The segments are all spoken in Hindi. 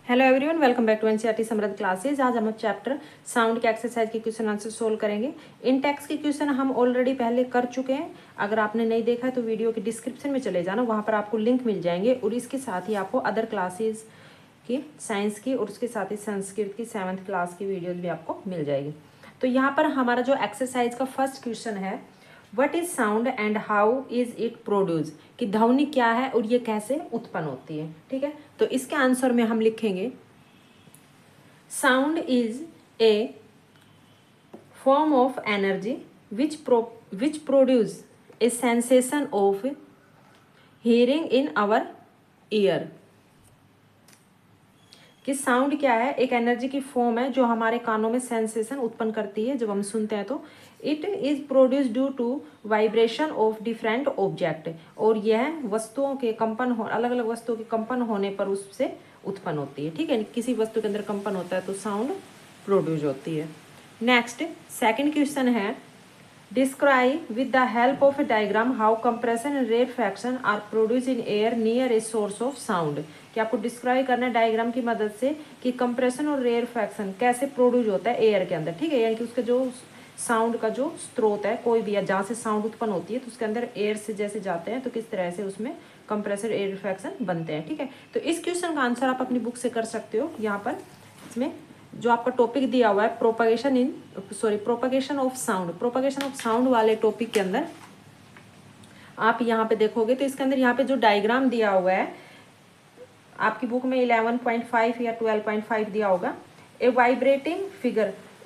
Hello everyone, welcome back to NCERT Samriddh classes. आज हम चैप्टर साउंड के एक्सरसाइज के क्वेश्चन आंसर सोल्व करेंगे। इन टेक्स्ट के क्वेश्चन हम ऑलरेडी पहले कर चुके हैं। अगर आपने नहीं देखा है तो वीडियो के डिस्क्रिप्शन में चले जाना, वहाँ पर आपको लिंक मिल जाएंगे। और इसके साथ ही आपको अदर क्लासेज की, साइंस की और उसके साथ ही संस्कृत की 7th क्लास की वीडियोज भी आपको मिल जाएगी। तो यहाँ पर हमारा जो एक्सरसाइज का फर्स्ट क्वेश्चन है, what is sound and how is it produce, कि ध्वनि क्या है और ये कैसे उत्पन्न होती है। ठीक है, तो इसके आंसर में हम लिखेंगे sound is a form of energy which produce a sensation of hearing in our ear. कि साउंड क्या है, एक एनर्जी की फॉर्म है जो हमारे कानों में सेंसेशन उत्पन्न करती है जब हम सुनते हैं। तो it is produce due to vibration of different object, और यह वस्तुओं के कंपन हो, अलग अलग वस्तुओं के कंपन होने पर उससे उत्पन्न होती है। ठीक है, किसी वस्तु के अंदर कंपन होता है तो साउंड प्रोड्यूस होती है। नेक्स्ट सेकंड क्वेश्चन है, describe with the help of a diagram how compression and rarefaction are produce in air near a source of sound. कि आपको डिस्क्राइब करना है डायग्राम की मदद से कि कंप्रेशन और रेरफैक्शन कैसे प्रोड्यूस होता है एयर के अंदर। ठीक है, यानी कि उसका जो साउंड का जो स्रोत है, कोई भी है जहाँ से साउंड उत्पन्न होती है, तो उसके अंदर एयर से जैसे जाते हैं तो किस तरह से उसमें कंप्रेसर एयर रिफ्रैक्शन बनते हैं। ठीक है, तो इस क्वेश्चन का आंसर आप अपनी बुक से कर सकते हो। यहाँ पर इसमें जो आपका टॉपिक दिया हुआ है प्रोपगेशन ऑफ साउंड वाले टॉपिक के अंदर आप यहाँ पे देखोगे तो इसके अंदर यहाँ पे जो डायग्राम दिया हुआ है आपकी बुक में 11.5 या 12.5 दिया होगा। A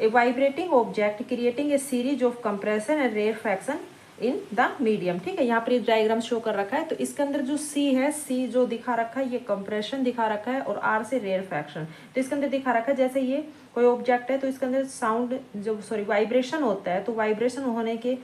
vibrating object creating a series of compression and rarefaction in the medium. ठीक है, यहाँ पर एक डायग्राम शो कर रखा है। तो इसके अंदर जो सी है, सी जो दिखा रखा है ये कंप्रेशन दिखा रखा है, और आर से रेरफैक्शन। तो इसके अंदर दिखा रखा है जैसे ये कोई ऑब्जेक्ट है तो इसके अंदर साउंड जो वाइब्रेशन होता है, तो वाइब्रेशन होने के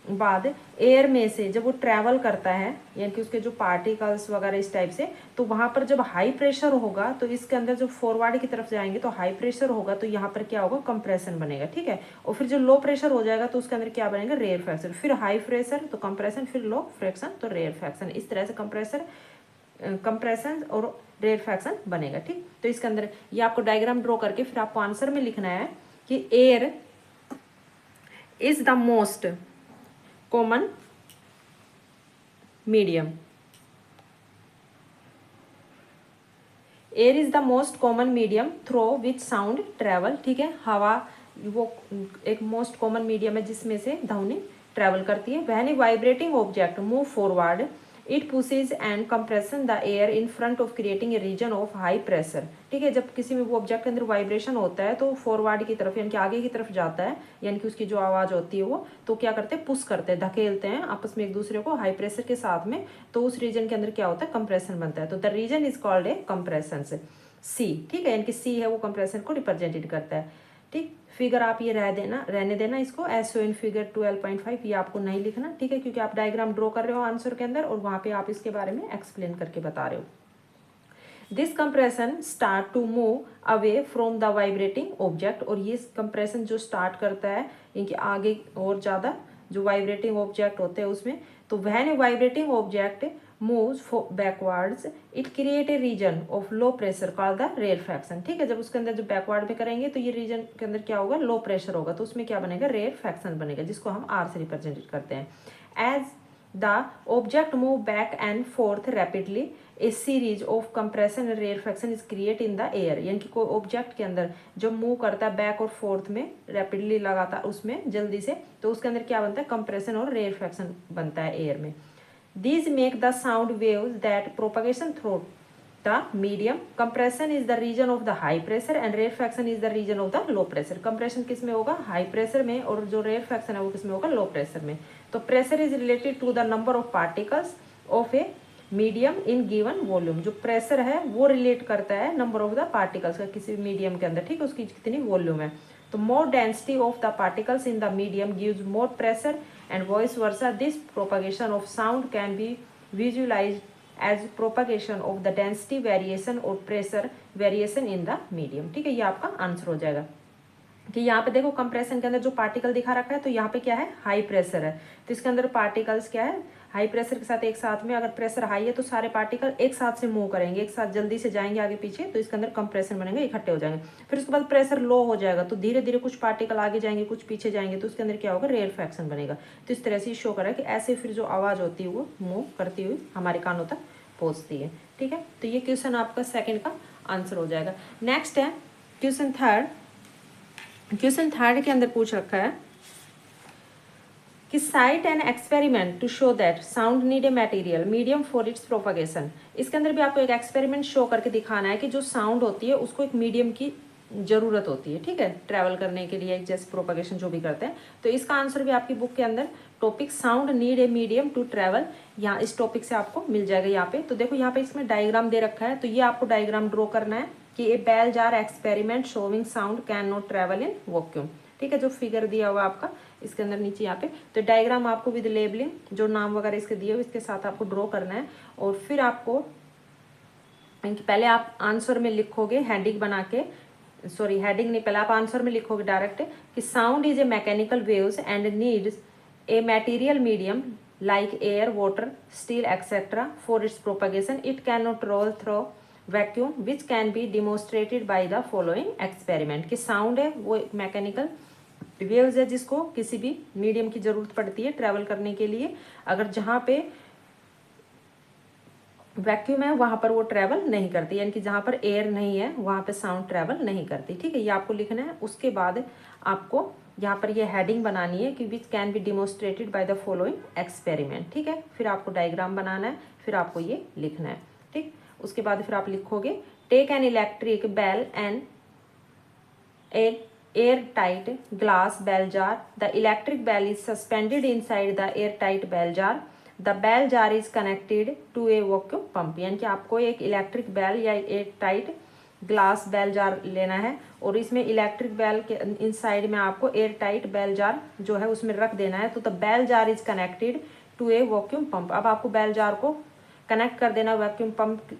बाद एयर में से जब वो ट्रैवल करता है, यानी कि उसके जो पार्टिकल्स वगैरह इस टाइप से, तो वहाँ पर जब हाई प्रेशर होगा तो इसके अंदर जो फॉरवर्ड की तरफ जाएंगे तो हाई प्रेशर होगा, तो यहाँ पर क्या होगा, कंप्रेशन बनेगा। ठीक है, और फिर जो लो प्रेशर हो जाएगा तो उसके अंदर क्या बनेगा, रेयरफैक्शन। फिर हाई प्रेशर तो कंप्रेशन, फिर लो फ्रैक्शन तो रेयरफैक्शन। इस तरह से कंप्रेशन और रेयरफैक्शन बनेगा। ठीक, तो इसके अंदर ये आपको डायग्राम ड्रॉ करके फिर आपको आंसर में लिखना है कि air is the most common medium. Air is the most common medium through which sound travel. ठीक है, हवा वो एक मोस्ट कॉमन मीडियम है जिसमें से ध्वनि ट्रेवल करती है। When a vibrating object move forward it pushes and compression the air in front of creating a region of high pressure. ठीक है, जब किसी में वो ऑब्जेक्ट के अंदर वाइब्रेशन होता है तो फॉरवर्ड की तरफ यानी कि आगे की तरफ जाता है, यानी कि उसकी जो आवाज़ होती है वो, तो क्या करते हैं, पुश करते हैं, धकेलते हैं आपस में एक दूसरे को हाई प्रेशर के साथ में, तो उस रीजन के अंदर क्या होता है, कंप्रेशन बनता है। तो the region is called a compression से सी। ठीक है, यानी कि सी है वो कंप्रेशन को रिप्रेजेंटेड करता है। ठीक, फिगर आप ये रहने देना इसको एस इन फिगर 12.5, ये आपको नहीं लिखना। ठीक है, क्योंकि आप डायग्राम ड्रॉ कर रहे हो आंसर के अंदर और वहां पे आप इसके बारे में एक्सप्लेन करके बता रहे हो। This compression start to move away from the vibrating object, और ये कंप्रेशन जो स्टार्ट करता है यानी आगे और ज़्यादा जो वाइब्रेटिंग ऑब्जेक्ट होते हैं उसमें। तो when a vibrating object moves backwards it create a region of low pressure called the rarefaction। ठीक है, जब उसके अंदर जो बैकवर्ड में करेंगे तो ये रीजन के अंदर क्या होगा, लो प्रेशर होगा, तो उसमें क्या बनेगा, रेयरफैक्शन बनेगा, जिसको हम आर से रिप्रेजेंट करते हैं। As the object move back and forth rapidly a series of compression and rarefaction is create in the air. यानी कि कोई ऑब्जेक्ट के अंदर जब मूव करता है बैक और फोर्थ में रैपिडली लगातार उसमें जल्दी से, तो उसके अंदर क्या बनता है, कंप्रेशन और रेयरफैक्शन बनता है एयर में। These make the sound waves that propagation through the medium. Compression is the region of the high pressure and rarefaction is the region of the low pressure. Compression किस में होगा, हाई प्रेशर में, और जो rarefaction है वो किस में होगा, लो प्रेशर में। तो pressure is related to the number of particles of a medium in given volume। जो प्रेशर है वो रिलेट करता है नंबर ऑफ द पार्टिकल्स का किसी मीडियम के अंदर। ठीक है, उसकी कितनी वॉल्यूम है। तो more density of the particles in the medium gives more pressure and vice versa. This propagation of sound can be visualized as propagation of the density variation or pressure variation in the medium। ठीक है, ये आपका आंसर हो जाएगा। कि यहाँ पे देखो कंप्रेशन के अंदर जो पार्टिकल दिखा रखा है, तो यहाँ पे क्या है, हाई प्रेशर है, तो इसके अंदर पार्टिकल्स क्या है, हाई प्रेशर के साथ एक साथ में, अगर प्रेशर हाई है तो सारे पार्टिकल एक साथ से मूव करेंगे, एक साथ जल्दी से जाएंगे आगे पीछे, तो इसके अंदर कंप्रेशन बनेंगे, इकट्ठे हो जाएंगे। फिर उसके बाद प्रेशर लो हो जाएगा तो धीरे धीरे कुछ पार्टिकल आगे जाएंगे, कुछ पीछे जाएंगे, तो उसके अंदर क्या होगा, रेयरफैक्शन बनेगा। तो इस तरह से शो करा कि ऐसे फिर जो आवाज़ होती है वो मूव करती हुई हमारे कानों तक पहुँचती है। ठीक है, तो ये क्वेश्चन आपका सेकेंड का आंसर हो जाएगा। नेक्स्ट है क्वेश्चन थर्ड। क्वेश्चन थर्ड के अंदर पूछ रखा है कि cite an experiment to show that sound need a material medium for its propagation. इसके अंदर भी आपको एक एक्सपेरिमेंट शो करके दिखाना है कि जो साउंड होती है उसको एक मीडियम की जरूरत होती है, ठीक है, ट्रैवल करने के लिए, जैसे प्रोपगेशन जो भी करते हैं। तो इसका आंसर भी आपकी बुक के अंदर topic sound need a medium to travel, यहाँ इस टॉपिक से आपको मिल जाएगा यहाँ पे। तो देखो यहाँ पे इसमें डायग्राम दे रखा है, तो ये आपको डायग्राम ड्रॉ करना है कि a bell jar experiment showing sound can not travel in vacuum. ठीक है, जो फिगर दिया हुआ आपका इसके अंदर नीचे यहाँ पे, तो डायग्राम आपको विद लेबलिंग जो नाम वगैरह इसके दिए हुए इसके साथ आपको ड्रॉ करना है। और फिर आपको पहले आप आंसर में लिखोगे हेडिंग बना के, सॉरी हेडिंग नहीं, पहले आप आंसर में लिखोगे डायरेक्ट कि sound is a mechanical waves and needs a material medium like air, water, steel etcetera for its propagation. It can not roll through vacuum which can be demonstrated by the following experiment. कि साउंड है वो एक मैकेनिकल वेव्स है जिसको किसी भी मीडियम की जरूरत पड़ती है ट्रैवल करने के लिए, अगर जहाँ पे वैक्यूम है वहां पर वो ट्रैवल नहीं करती, यानी कि जहाँ पर एयर नहीं है वहां पे साउंड ट्रैवल नहीं करती। ठीक है, ये आपको लिखना है। उसके बाद आपको यहाँ पर ये हेडिंग बनानी है कि विच can be demonstrated by the following experiment. ठीक है, फिर आपको डायग्राम बनाना है, फिर आपको ये लिखना है। ठीक, उसके बाद फिर आप लिखोगे take an electric bell and a airtight glass bell jar. The electric bell is suspended inside the airtight bell jar. The bell jar is connected to a vacuum pump. यानी कि आपको एक इलेक्ट्रिक बेल या एयरटाइट ग्लास बेल जार लेना है और इसमें इलेक्ट्रिक बेल के इनसाइड में आपको एयरटाइट बेल जार जो है उसमें रख देना है। तो the bell jar is connected to a vacuum pump. अब आपको बेल जार को कनेक्ट कर देना वैक्यूम पंप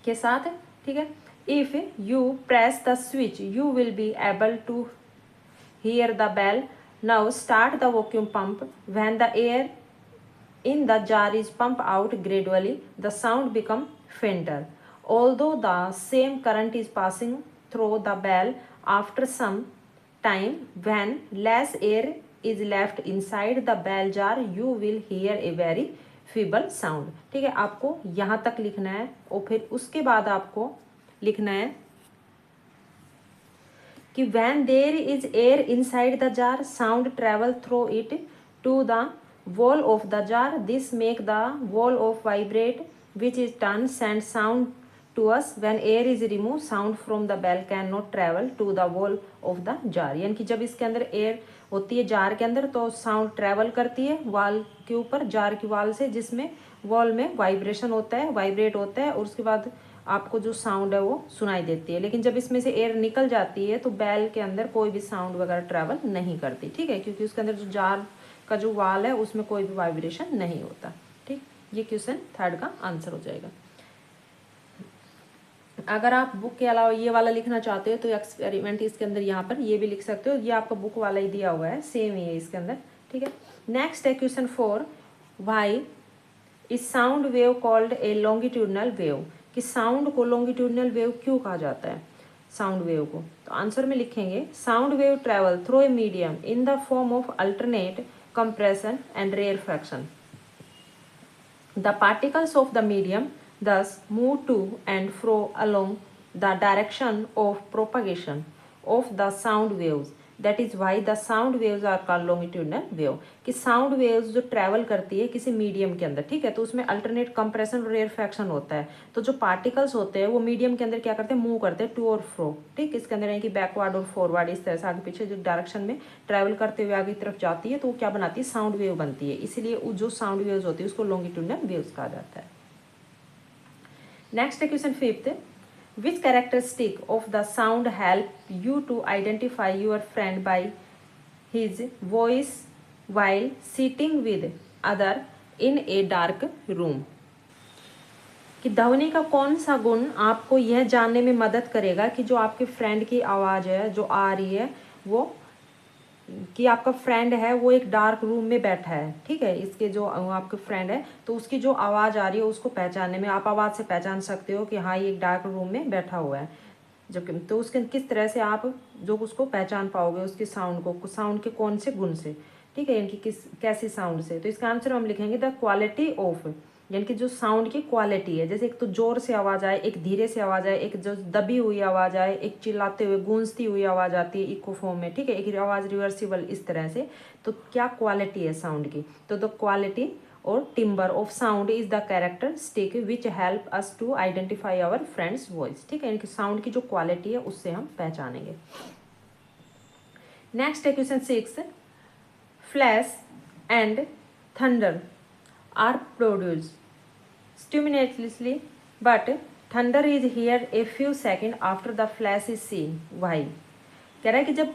के साथ। ठीक है, if you press the switch you will be able to hear the bell. Now start the vacuum pump. When the air in the jar is pumped out gradually the sound become fainter although the same current is passing through the bell. After some time when less air is left inside the bell jar you will hear a very feeble sound. ठीक है, आपको यहाँ तक लिखना है और फिर उसके बाद आपको लिखना है कि when there is air inside the jar sound travel through it to the wall of the jar. This make the wall of vibrate which is turn send sound to us. When air is removed sound from the bell cannot travel to the wall of the jar. यानी कि जब इसके अंदर एयर होती है जार के अंदर तो साउंड ट्रैवल करती है वॉल के ऊपर, जार की वॉल से, जिसमें वॉल में वाइब्रेशन होता है, वाइब्रेट होता है और उसके बाद आपको जो साउंड है वो सुनाई देती है। लेकिन जब इसमें से एयर निकल जाती है तो बेल के अंदर कोई भी साउंड वगैरह ट्रैवल नहीं करती। ठीक है, क्योंकि उसके अंदर जो जार का जो वाल है उसमें कोई भी वाइब्रेशन नहीं होता। ठीक, ये क्वेश्चन थर्ड का आंसर हो जाएगा। अगर आप बुक के अलावा ये वाला लिखना चाहते हो तो एक्सपेरिमेंट इसके अंदर यहाँ पर ये भी लिख सकते हो, ये आपका बुक वाला ही दिया हुआ है, सेम ही है इसके अंदर। ठीक है, नेक्स्ट है question 4, why is sound wave called a longitudinal wave. कि साउंड को लॉन्गिट्यूडनल वेव क्यों कहा जाता है साउंड वेव को। तो आंसर में लिखेंगे sound wave travel through a medium in the form of alternate compression and rarefaction. The particles of the medium thus move to and fro along the direction of propagation of the sound waves. That is why the sound waves are called longitudinal wave. कि साउंड वेव्स जो ट्रैवल करती है किसी मीडियम के अंदर, ठीक है, तो उसमें अल्टरनेट कंप्रेशन और रेयरफैक्शन होता है. तो जो पार्टिकल्स होते हैं वो मीडियम के अंदर क्या करते हैं, मूव करते हैं टू और फ्रो. ठीक, इसके अंदर है कि बैकवर्ड और फॉरवर्ड इस तरह से आगे पीछे जो डायरेक्शन में ट्रैवल करते हुए आगे की तरफ जाती है तो वो क्या बनाती है, साउंड वेव बनती है. इसीलिए जो साउंड वेव्स होती है उसको लॉन्गिट्यूडनल वेव्स कहा जाता है. नेक्स्ट है question 5th. Which characteristic of the sound help you to identify your friend by his voice while sitting with other in a dark room? कि ध्वनि का कौन सा गुण आपको यह जानने में मदद करेगा कि जो आपके फ्रेंड की आवाज़ है जो आ रही है वो कि आपका फ्रेंड है वो एक डार्क रूम में बैठा है, ठीक है, इसके जो आपके फ्रेंड है तो उसकी जो आवाज़ आ रही है उसको पहचानने में आप आवाज़ से पहचान सकते हो कि हाँ ये एक डार्क रूम में बैठा हुआ है। जब तो उसके किस तरह से आप जो उसको पहचान पाओगे, उसके साउंड को, साउंड के कौन से गुण से, ठीक है, इनकी किस कैसी साउंड से। तो इसका आंसर हम लिखेंगे द क्वालिटी ऑफ, यानी कि जो साउंड की क्वालिटी है, जैसे एक तो जोर से आवाज़ आए, एक धीरे से आवाज़ आए, एक जो दबी हुई आवाज़ आए, एक चिल्लाते हुए गूंजती हुई आवाज़ आती है इको फॉर्म में, ठीक है, एक आवाज़ रिवर्सिबल, इस तरह से। तो क्या क्वालिटी है साउंड की, तो द क्वालिटी और timbre of sound is the characteristic which help us to identify our friends voice, ठीक है, इनकी साउंड की जो क्वालिटी है उससे हम पहचानेंगे। नेक्स्ट है question 6, flash and thunder are produced simultaneously, but thunder is here a few seconds after the flash is seen. Why? कह रहा है कि जब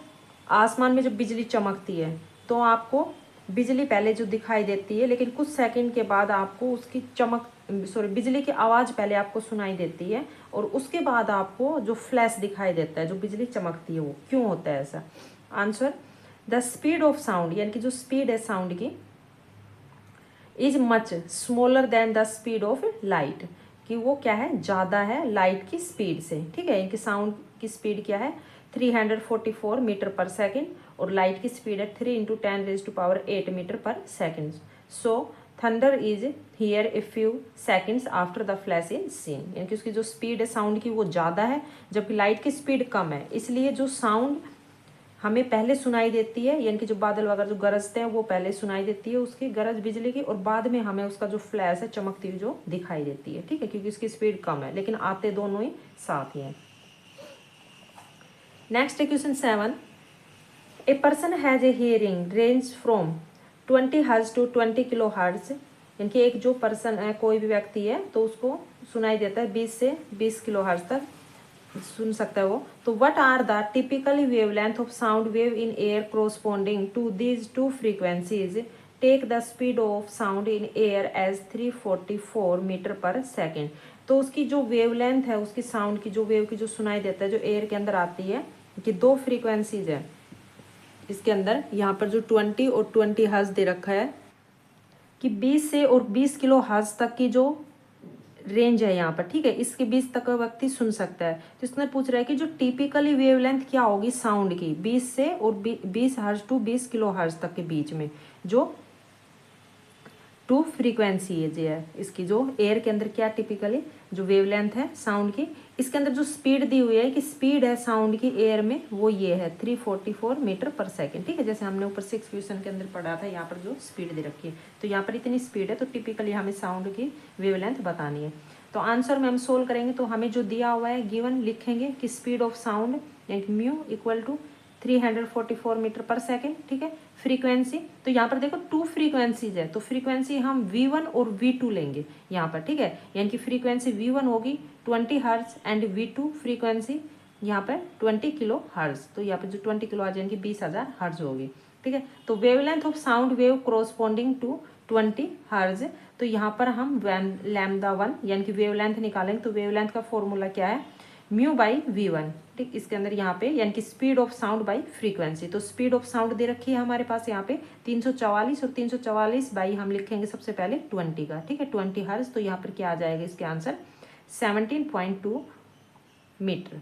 आसमान में जब बिजली चमकती है तो आपको बिजली पहले जो दिखाई देती है, लेकिन कुछ सेकंड के बाद आपको उसकी बिजली की आवाज़ पहले आपको सुनाई देती है और उसके बाद आपको जो फ्लैश दिखाई देता है, जो बिजली चमकती है, वो क्यों होता है ऐसा? Answer, the speed of sound, यानी कि जो स्पीड है साउंड की, is much smaller than the speed of light, कि वो क्या है, ज़्यादा है लाइट की स्पीड से, ठीक है, इनकी साउंड की स्पीड क्या है, 344 मीटर पर सेकेंड, और लाइट की स्पीड है 3 × 10⁸ metre per second. So thunder is hear a few seconds after the flash in seen, यानी कि उसकी जो स्पीड है साउंड की वो ज़्यादा है जबकि लाइट की स्पीड कम है, इसलिए जो साउंड हमें पहले सुनाई देती है, यानी कि जो बादल वगैरह जो गरजते हैं वो पहले सुनाई देती है उसकी गरज बिजली की, और बाद में हमें उसका जो फ्लैश है चमकती हुई जो दिखाई देती है, ठीक है, क्योंकि इसकी स्पीड कम है, लेकिन आते दोनों ही साथ ही हैं। नेक्स्ट है question 7, a person has a hearing range from 20 hertz to 20 kilo hertz, यानी कि एक जो पर्सन है, कोई भी व्यक्ति है, तो उसको सुनाई देता है 20 से 20 किलो हर्ट्ज तक सुन सकता है वो। तो what are the typically wavelength of sound wave in air corresponding to these two frequencies, take the speed of sound in air as 344 metre per second. तो उसकी जो वेवलेंथ है, उसकी साउंड की जो वेव की जो सुनाई देता है जो एयर के अंदर आती है, कि दो फ्रीक्वेंसीज है इसके अंदर, यहाँ पर जो 20 और 20 हर्ट्ज दे रखा है, कि 20 से और 20 किलो हर्ट्ज तक की जो रेंज है यहाँ पर, ठीक है, इसके 20 तक का व्यक्ति सुन सकता है। तो इसने पूछ रहा है कि जो टिपिकली वेवलेंथ क्या होगी साउंड की 20 से और 20 हर्ट्ज टू 20 किलो हर्ट्ज तक के बीच में, जो टू फ्रीक्वेंसी है जी है इसकी, जो एयर के अंदर क्या टिपिकली जो वेवलेंथ है साउंड की, इसके अंदर जो स्पीड दी हुई है कि स्पीड है साउंड की एयर में, वो ये है 344 मीटर पर सेकेंड, ठीक है, जैसे हमने ऊपर 6 क्वेश्चन के अंदर पढ़ा था, यहाँ पर जो स्पीड दे रखी है, तो यहाँ पर इतनी स्पीड है, तो टिपिकली हमें साउंड की वेवलेंथ बतानी है। तो आंसर में हम सोल्व करेंगे, तो हमें जो दिया हुआ है गिवन लिखेंगे कि स्पीड ऑफ साउंड यानी mu equal to 344 metre per second, ठीक है। फ्रीक्वेंसी, तो यहाँ पर देखो टू फ्रीक्वेंसीज है, तो फ्रीक्वेंसी हम V1 और V2 लेंगे यहाँ पर, ठीक है, यानी कि फ्रीक्वेंसी V1 होगी 20 हर्ट्ज एंड V2 फ्रीक्वेंसी यहाँ पर 20 किलो हर्ट्ज, तो यहाँ पर जो 20 किलो हर्ट्ज यानी कि 20,000 हर्ट्ज होगी, ठीक है। तो wavelength of sound wave corresponding to 20 hertz, तो यहाँ पर हम λ1 यानी कि वेवलेंथ निकालेंगे, तो वेवलेंथ का फॉर्मूला क्या है, म्यू बाई V1, ठीक, इसके अंदर यहाँ पे यानी कि speed of sound by frequency, तो स्पीड ऑफ साउंड दे रखी है हमारे पास यहाँ पे 344, और 344 बाई हम लिखेंगे सबसे पहले 20 का, ठीक है, 20 हर्ट्ज, तो यहाँ पर क्या आ जाएगा इसके आंसर 17.2 मीटर।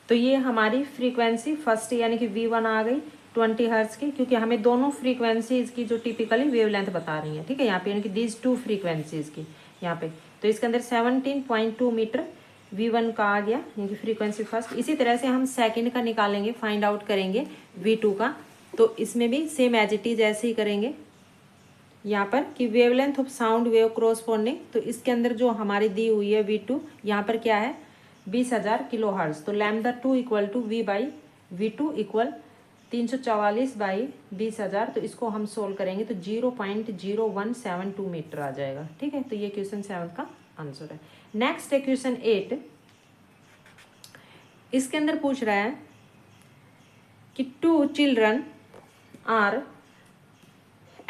तो ये हमारी फ्रीक्वेंसी फर्स्ट यानी कि V1 आ गई 20 हर्ट्ज की, क्योंकि हमें दोनों फ्रीक्वेंसीज की जो टिपिकली वेवलेंथ बता रही है, ठीक है, यहाँ पे यानी कि दीज टू फ्रीक्वेंसीज की यहाँ पे, तो इसके अंदर 17.2 मीटर V1 का आ गया यानी कि फ्रीक्वेंसी फर्स्ट। इसी तरह से हम सेकंड का निकालेंगे, फाइंड आउट करेंगे V2 का, तो इसमें भी सेम एज इट इज ऐसे ही करेंगे यहाँ पर कि wavelength of sound wave corresponding, तो इसके अंदर जो हमारी दी हुई है V2 यहाँ पर क्या है 20,000 किलो हर्ट्ज, तो λ2 equal to V by V2 equal 344 by 20,000, तो इसको हम सोल्व करेंगे तो 0.0172 मीटर आ जाएगा, ठीक है। तो ये क्वेश्चन 7 का आंसर है। नेक्स्ट है क्वेश्चन 8, इसके अंदर पूछ रहा है कि 2 children are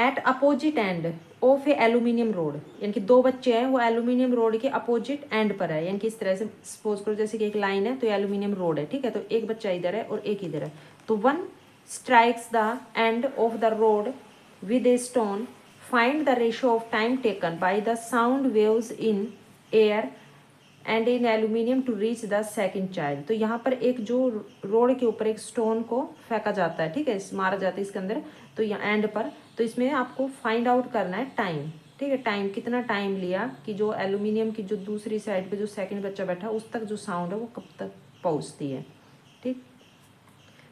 at opposite end of a aluminium rod, यानी कि दो बच्चे हैं, वो एल्यूमिनियम रोड के अपोजिट एंड पर है, यानी कि इस तरह से सपोज करो जैसे कि एक लाइन है तो एल्यूमिनियम रोड है, ठीक है। तो एक बच्चा इधर है और एक इधर है। तो one strikes the end of the rod with a stone, find the ratio of time taken by the sound waves in air and in aluminium to reach the second child. तो यहाँ पर एक जो रोड के ऊपर एक स्टोन को फेंका जाता है, ठीक है, मारा जाता है इसके अंदर, तो यहाँ एंड पर, तो इसमें आपको फाइंड आउट करना है टाइम, ठीक है। टाइम कितना टाइम लिया कि जो एल्यूमिनियम की जो दूसरी साइड पे जो सेकंड बच्चा बैठा उस तक जो साउंड है वो कब तक पहुँचती है, ठीक।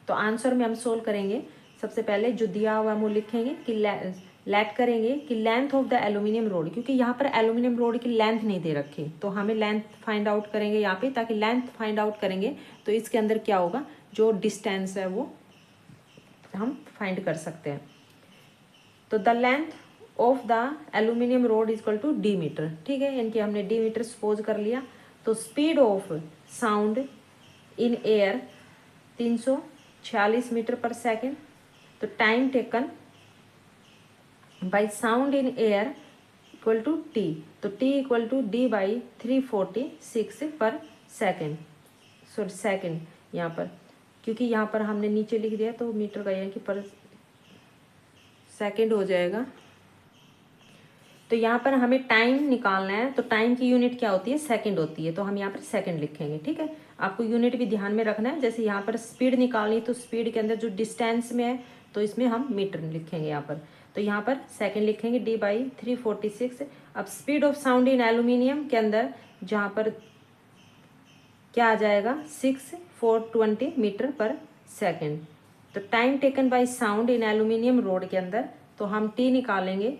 तो आंसर में हम सोल्व करेंगे। सबसे पहले जो दिया हुआ है वो लिखेंगे कि लेट करेंगे कि length of the aluminium road, क्योंकि यहाँ पर एल्यूमिनियम रोड की लेंथ नहीं दे रखी, तो हमें लेंथ फाइंड आउट करेंगे यहाँ पे, ताकि लेंथ फाइंड आउट करेंगे तो इसके अंदर क्या होगा, जो डिस्टेंस है वो हम फाइंड कर सकते हैं। तो the length of the aluminium rod is equal to D metre, ठीक है, यानी कि हमने डी मीटर सपोज कर लिया। तो speed of sound in air 346 metre per second. तो time taken by sound in air equal to T, तो T equal to D by 346 per second, sorry second यहाँ पर, क्योंकि यहाँ पर हमने नीचे लिख दिया तो मीटर का यानी कि पर सेकेंड हो जाएगा। तो यहाँ पर हमें टाइम निकालना है, तो टाइम की यूनिट क्या होती है, सेकंड होती है, तो हम यहाँ पर सेकंड लिखेंगे, ठीक है। आपको यूनिट भी ध्यान में रखना है, जैसे यहाँ पर स्पीड निकालनी, तो स्पीड के अंदर जो डिस्टेंस में है तो इसमें हम मीटर लिखेंगे यहाँ पर। तो यहाँ पर सेकंड लिखेंगे डी बाई 346। अब speed of sound in aluminium के अंदर जहाँ पर क्या आ जाएगा 6420 मीटर पर सेकेंड। तो time taken by sound in aluminium rod के अंदर, तो हम टी निकालेंगे।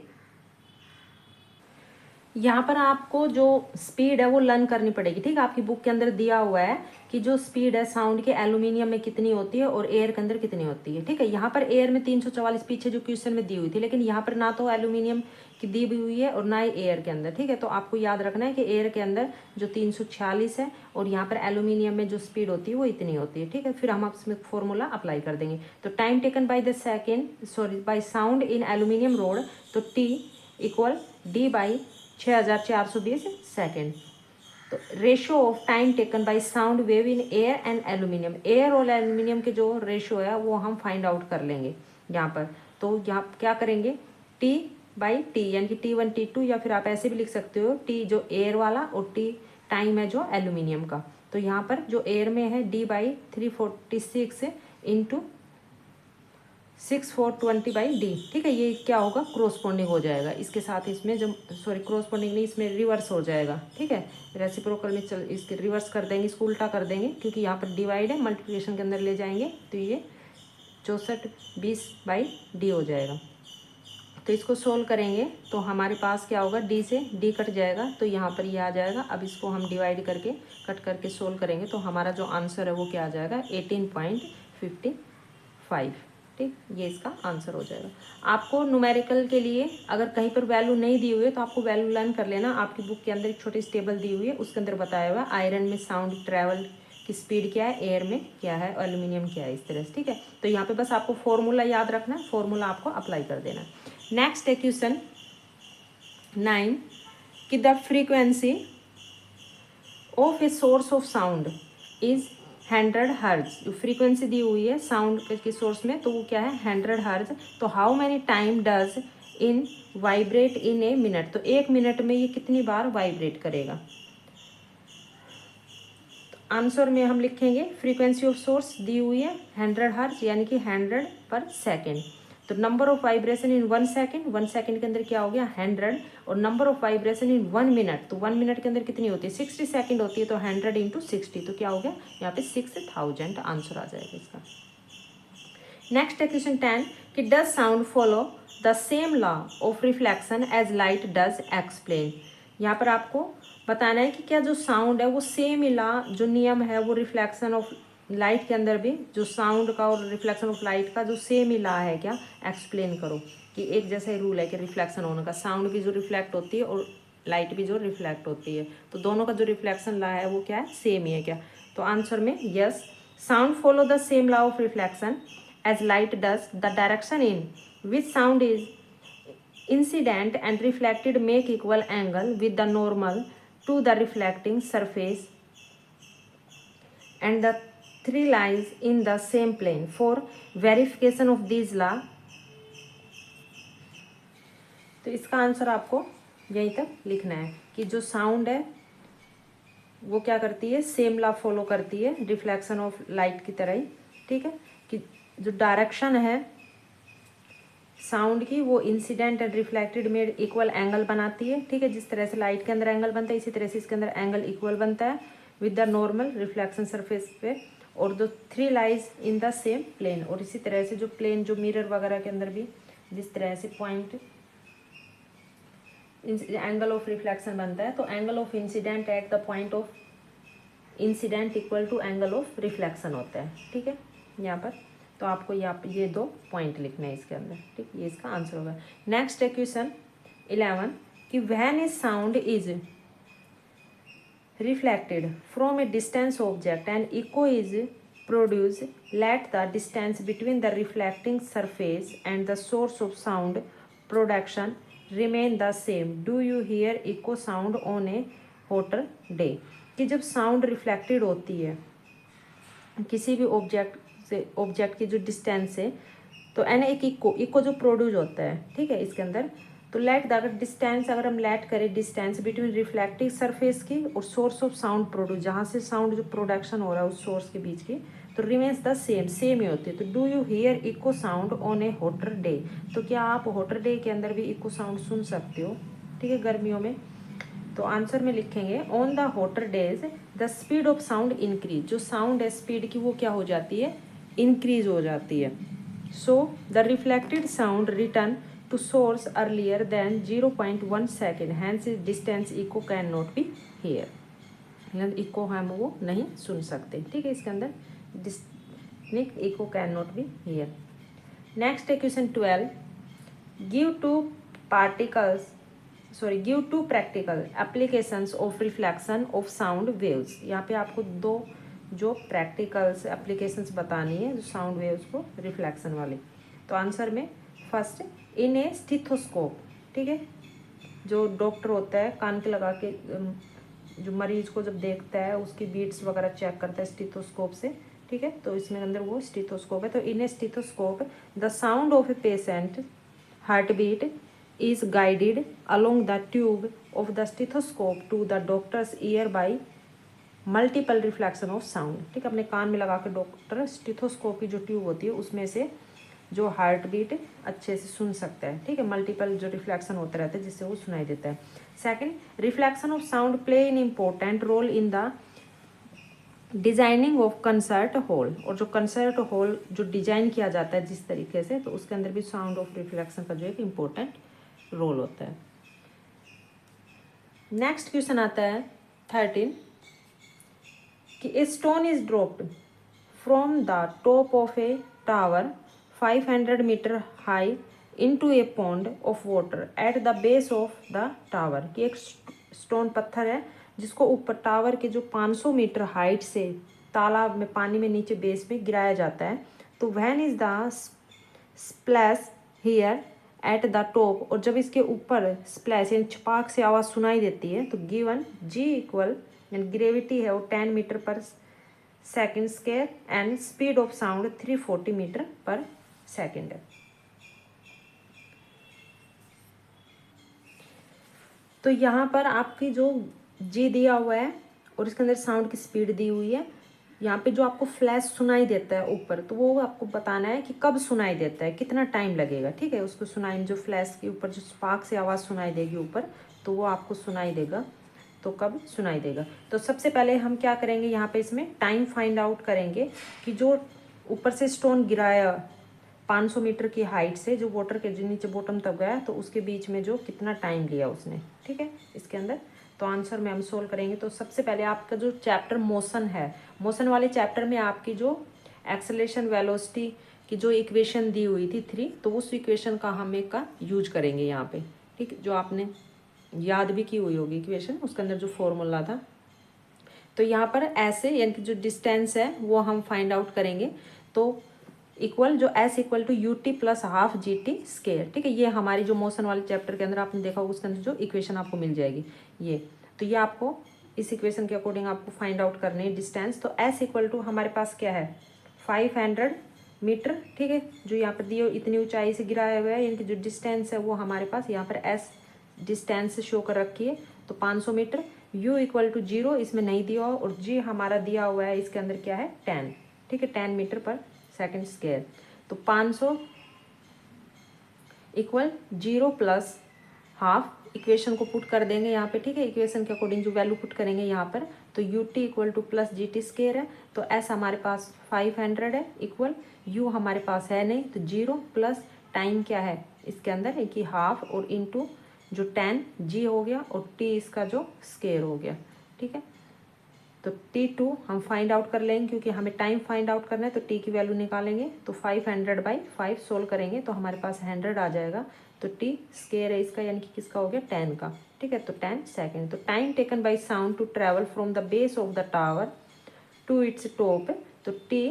यहाँ पर आपको जो स्पीड है वो लर्न करनी पड़ेगी, ठीक है। आपकी बुक के अंदर दिया हुआ है कि जो स्पीड है साउंड के एल्यूमिनियम में कितनी होती है और एयर के अंदर कितनी होती है, ठीक है। यहाँ पर एयर में 344 पीछे जो क्वेश्चन में दी हुई थी, लेकिन यहाँ पर ना तो एल्यूमिनियम की दी हुई है और ना ही एयर के अंदर, ठीक है। तो आपको याद रखना है कि एयर के अंदर जो 346 है और यहाँ पर एल्यूमिनियम में जो स्पीड होती है वो इतनी होती है, ठीक है। फिर हम इसमें फॉर्मूला अप्लाई कर देंगे। तो time taken by the second sorry by sound in aluminium rod, तो T equal D by 6420 second. तो ratio of time taken by sound wave in air and aluminium, air और एल्यूमिनियम के जो रेशियो है वो हम फाइंड आउट कर लेंगे यहाँ पर। तो यहाँ क्या करेंगे टी बाई टी, यानी कि T1 T2, या फिर आप ऐसे भी लिख सकते हो टी जो एयर वाला और टी टाइम है जो एल्यूमिनियम का। तो यहाँ पर जो एयर में है D by 346 into 6420 by D, ठीक है। ये क्या होगा क्रोस्पोंडिंग हो जाएगा, इसके साथ इसमें जो सॉरी क्रोस्पोंडिंग नहीं, इसमें रिवर्स हो जाएगा, ठीक है। रेसिप्रोकल में चल इसके रिवर्स कर देंगे, इसको उल्टा कर देंगे, क्योंकि यहाँ पर डिवाइड है, मल्टीप्लिकेशन के अंदर ले जाएंगे तो ये 6420 बाई डी हो जाएगा। तो इसको सोल्व करेंगे तो हमारे पास क्या होगा, डी से डी कट जाएगा तो यहाँ पर ये आ जाएगा। अब इसको हम डिवाइड करके कट करके सोल्व करेंगे तो हमारा जो आंसर है वो क्या आ जाएगा 18.55, ठीक, ये इसका आंसर हो जाएगा। आपको न्यूमेरिकल के लिए अगर कहीं पर वैल्यू नहीं दी हुई है तो आपको वैल्यू लर्न कर लेना। आपकी बुक के अंदर एक छोटी सी टेबल दी हुई है, उसके अंदर बताया हुआ है आयरन में साउंड ट्रैवल की स्पीड क्या है, एयर में क्या है, एल्यूमिनियम क्या है, इस तरह से, ठीक है। तो यहाँ पे बस आपको फॉर्मूला याद रखना है, फॉर्मूला आपको अप्लाई कर देना है। नेक्स्ट है क्वेश्चन 9 कि the frequency of A source of sound is 100 hertz. जो फ्रीक्वेंसी दी हुई है साउंड के सोर्स में तो वो क्या है 100 हर्ट्ज। तो how many time does in vibrate in a minute, तो 1 मिनट में ये कितनी बार वाइब्रेट करेगा। तो आंसर में हम लिखेंगे फ्रीक्वेंसी ऑफ सोर्स दी हुई है 100 हर्ट्ज, यानी कि 100 पर सेकेंड। तो number of vibration in 1 second, 1 second के अंदर क्या हो गया 100, और number of vibration in 1 minute, तो 1 मिनट के अंदर कितनी होती है 60 सेकेंड होती है, तो 100 इंटू 60, तो क्या हो गया यहाँ पे 6000 आंसर आ जाएगा इसका। नेक्स्ट है क्वेश्चन 10 कि does sound follow the same law of reflection as light does explain. यहाँ पर आपको बताना है कि क्या जो साउंड है वो सेम ही लॉ जो नियम है वो रिफ्लेक्शन ऑफ लाइट के अंदर भी जो साउंड का और रिफ्लेक्शन ऑफ लाइट का जो सेम ही लॉ है क्या, एक्सप्लेन करो। कि एक जैसा ही रूल है कि रिफ्लेक्शन होने का, साउंड भी जो रिफ्लेक्ट होती है और लाइट भी जो रिफ्लेक्ट होती है, तो दोनों का जो रिफ्लेक्शन लॉ है वो क्या है सेम ही है क्या। तो आंसर में yes, sound follow the same law of reflection as light does, the direction in which sound is incident and reflected make equal angle with the normal to the reflecting surface and the three lies in the same plane. For verification of these law, तो इसका आंसर आपको यहीं तक लिखना है कि जो साउंड है वो क्या करती है, सेम लॉ फॉलो करती है रिफ्लेक्शन ऑफ लाइट की तरह ही, ठीक है, कि जो डायरेक्शन है साउंड की वो इंसिडेंट एंड रिफ्लेक्टेड में इक्वल एंगल बनाती है, ठीक है, जिस तरह से लाइट के अंदर एंगल बनता है इसी तरह से इसके अंदर एंगल इक्वल बनता है with the normal reflection surface पे, और दो three lies in the same plane, और इसी तरह से जो प्लेन जो मिरर वगैरह के अंदर भी जिस तरह से पॉइंट एंगल ऑफ रिफ्लेक्शन बनता है, तो angle of incident at the point of incident equal to angle of reflection होता है, ठीक है यहाँ पर। तो आपको यहाँ ये दो पॉइंट लिखना है इसके अंदर, ठीक, ये इसका आंसर होगा। नेक्स्ट है क्वेश्चन 11 कि when is sound is reflected from a distance object and echo is produced, let the distance between the reflecting surface and the source of sound production remain the same. Do you hear echo sound on a hotter day? कि जब साउंड रिफ्लेक्टेड होती है किसी भी ऑब्जेक्ट से, ऑब्जेक्ट की जो डिस्टेंस है, तो एन एक इको जो प्रोड्यूस होता है, ठीक है, इसके अंदर, तो लेट द अगर डिस्टेंस अगर हम लेट करें डिस्टेंस बिटवीन रिफ्लेक्टिव सरफेस की और सोर्स ऑफ साउंड प्रोड्यूस, जहाँ से साउंड जो प्रोडक्शन हो रहा है उस सोर्स के बीच की, तो रिमेन्स द सेम ही होती है। तो do you here echo sound on A hotter day? तो क्या आप हॉटर डे के अंदर भी इको साउंड सुन सकते हो, ठीक है, गर्मियों में? तो आंसर में लिखेंगे on the hotter days the speed of sound increase, जो साउंड है स्पीड की वो क्या हो जाती है, इंक्रीज हो जाती है। So the reflected sound return to source earlier than 0.1 second, hence distance echo can not be here, मतलब इको हम वो नहीं सुन सकते, ठीक है, इसके अंदर distinct echo can not be hear. Next है question 12 give two practical applications of reflection of sound waves. यहाँ पे आपको दो जो प्रैक्टिकल्स एप्लीकेशंस बतानी है जो साउंड वेव्स को रिफ्लेक्शन वाली। तो आंसर में फर्स्ट इन ए स्टीथोस्कोप, ठीक है, जो डॉक्टर होता है कान के लगा के जो मरीज को जब देखता है उसकी बीट्स वगैरह चेक करता है स्टीथोस्कोप से, ठीक है, तो इसमें अंदर वो स्टीथोस्कोप है। तो in a stethoscope the sound of a patient heart beat is guided along the tube of the stethoscope to the doctor's ear by multiple reflection of sound, ठीक है, अपने कान में लगा के डॉक्टर स्टीथोस्कोप की जो ट्यूब होती है उसमें से जो हार्ट बीट अच्छे से सुन सकता है, ठीक है, मल्टीपल जो रिफ्लेक्शन होता रहता है जिससे वो सुनाई देता है। Second, reflection of sound play in important role in the designing of concert hall, और जो कंसर्ट हॉल जो डिजाइन किया जाता है जिस तरीके से, तो उसके अंदर भी साउंड ऑफ रिफ्लेक्शन का जो एक इम्पोर्टेंट रोल होता है। नेक्स्ट क्वेश्चन आता है 13 कि a stone is dropped from the top of a tower 500 metre high into a pond of water at the base of the tower, कि एक स्टोन पत्थर है जिसको ऊपर टावर के जो 500 मीटर हाइट से तालाब में पानी में नीचे बेस में गिराया जाता है। तो when is the splash here at the top, और जब इसके ऊपर स्प्लैश यानी छपाक से आवाज़ सुनाई देती है, तो गिवन जी इक्वल ग्रेविटी है वो 10 metre per second square and speed of sound 340 metre per second है। तो यहाँ पर आपकी जो जी दिया हुआ है और इसके अंदर साउंड की स्पीड दी हुई है, यहाँ पे जो आपको फ्लैश सुनाई देता है ऊपर, तो वो आपको बताना है कि कब सुनाई देता है, कितना टाइम लगेगा, ठीक है, उसको सुनाई में जो फ्लैश के ऊपर जो स्पार्क से आवाज़ सुनाई देगी ऊपर, तो वो आपको सुनाई देगा, तो कब सुनाई देगा। तो सबसे पहले हम क्या करेंगे, यहाँ पे इसमें टाइम फाइंड आउट करेंगे कि जो ऊपर से स्टोन गिराया 500 मीटर की हाइट से जो वाटर के जो नीचे बॉटम तक गया, तो उसके बीच में जो कितना टाइम लिया उसने, ठीक है, इसके अंदर। तो आंसर में हम सोल्व करेंगे। तो सबसे पहले आपका जो चैप्टर मोशन है, मोशन वाले चैप्टर में आपकी जो एक्सेलरेशन वेलोसिटी की जो इक्वेशन दी हुई थी 3, तो उस इक्वेशन का हम एक का यूज करेंगे यहाँ पे, ठीक, जो आपने याद भी की हुई होगी इक्वेशन, उसके अंदर जो फॉर्मूला था। तो यहाँ पर ऐसे यानी कि जो डिस्टेंस है वो हम फाइंड आउट करेंगे। तो इक्वल जो S equal to U T plus half G T square, ठीक है। ये हमारी जो मोशन वाले चैप्टर के अंदर आपने देखा होगा उसके अंदर जो इक्वेशन आपको मिल जाएगी ये, तो ये आपको इस इक्वेशन के अकॉर्डिंग आपको फाइंड आउट करनी है डिस्टेंस। तो एस इक्वल टू हमारे पास क्या है 500 मीटर, ठीक है। जो यहाँ पर दिए इतनी ऊंचाई से गिराया हुआ है, यानी कि जो डिस्टेंस है वो हमारे पास यहाँ पर एस डिस्टेंस शो कर रखी है, तो 500 मीटर। u इक्वल टू 0 इसमें नहीं दिया हुआ, और g हमारा दिया हुआ है इसके अंदर क्या है 10, ठीक है, 10 मीटर पर सेकेंड स्क्वायर। तो 500 इक्वल 0 प्लस हाफ, इक्वेशन को पुट कर देंगे यहाँ पे, ठीक है। इक्वेशन के अकॉर्डिंग जो वैल्यू पुट करेंगे यहाँ पर, तो U T equal two plus जी टी स्केयर है, तो एस हमारे पास 500 है, इक्वल यू हमारे पास है नहीं, तो 0 प्लस टाइम क्या है इसके अंदर है कि हाफ, और इनटू जो 10 जी हो गया, और टी इसका जो स्केयर हो गया, ठीक है। तो T2 हम फाइंड आउट कर लेंगे, क्योंकि हमें टाइम फाइंड आउट करना है, तो T की वैल्यू निकालेंगे, तो 500/5 सोल्व करेंगे तो हमारे पास 100 आ जाएगा। तो T स्केयर है इसका, यानी कि किसका हो गया 10 का, ठीक है। तो 10 सेकेंड। तो time taken by sound to travel from the base of the tower to its top, तो T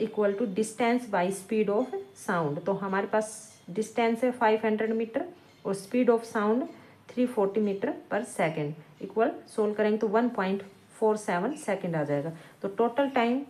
equal to distance by speed of sound. तो हमारे पास डिस्टेंस है 500 मीटर और speed of sound 340 metre per second, equal solve करेंगे तो 1.47 सेकेंड आ जाएगा। तो total time